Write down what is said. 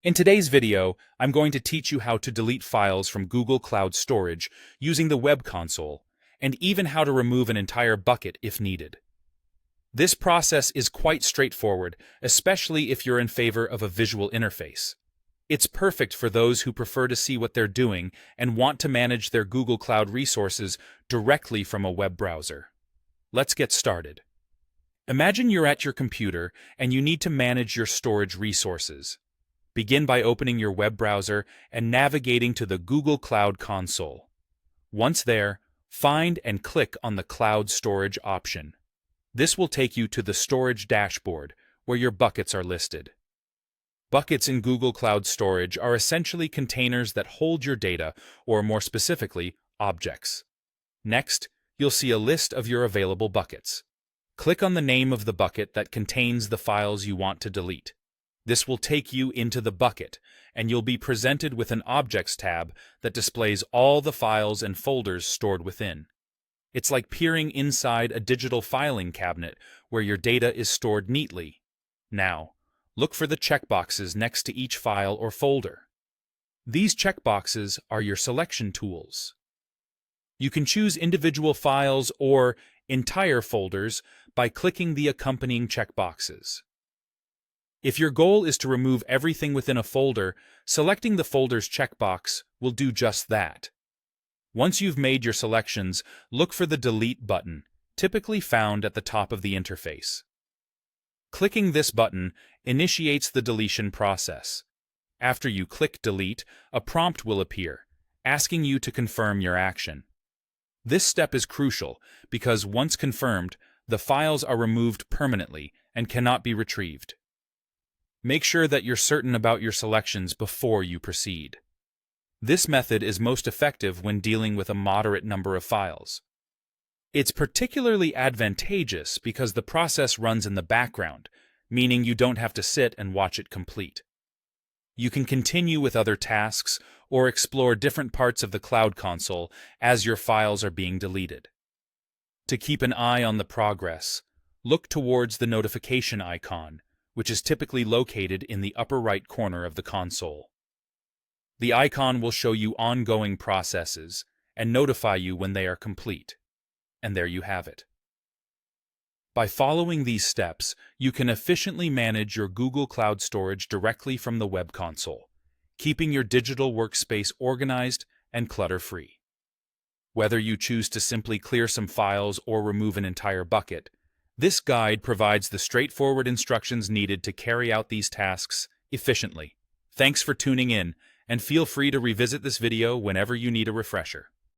In today's video, I'm going to teach you how to delete files from Google Cloud Storage using the web console, and even how to remove an entire bucket if needed. This process is quite straightforward, especially if you're in favor of a visual interface. It's perfect for those who prefer to see what they're doing and want to manage their Google Cloud resources directly from a web browser. Let's get started. Imagine you're at your computer and you need to manage your storage resources. Begin by opening your web browser and navigating to the Google Cloud console. Once there, find and click on the Cloud Storage option. This will take you to the Storage dashboard, where your buckets are listed. Buckets in Google Cloud Storage are essentially containers that hold your data, or more specifically, objects. Next, you'll see a list of your available buckets. Click on the name of the bucket that contains the files you want to delete. This will take you into the bucket, and you'll be presented with an Objects tab that displays all the files and folders stored within. It's like peering inside a digital filing cabinet where your data is stored neatly. Now, look for the checkboxes next to each file or folder. These checkboxes are your selection tools. You can choose individual files or entire folders by clicking the accompanying checkboxes. If your goal is to remove everything within a folder, selecting the folder's checkbox will do just that. Once you've made your selections, look for the Delete button, typically found at the top of the interface. Clicking this button initiates the deletion process. After you click Delete, a prompt will appear, asking you to confirm your action. This step is crucial because once confirmed, the files are removed permanently and cannot be retrieved. Make sure that you're certain about your selections before you proceed. This method is most effective when dealing with a moderate number of files. It's particularly advantageous because the process runs in the background, meaning you don't have to sit and watch it complete. You can continue with other tasks or explore different parts of the Cloud Console as your files are being deleted. To keep an eye on the progress, look towards the notification icon, which is typically located in the upper right corner of the console. The icon will show you ongoing processes and notify you when they are complete. And there you have it. By following these steps, you can efficiently manage your Google Cloud Storage directly from the web console, keeping your digital workspace organized and clutter-free. Whether you choose to simply clear some files or remove an entire bucket, this guide provides the straightforward instructions needed to carry out these tasks efficiently. Thanks for tuning in, and feel free to revisit this video whenever you need a refresher.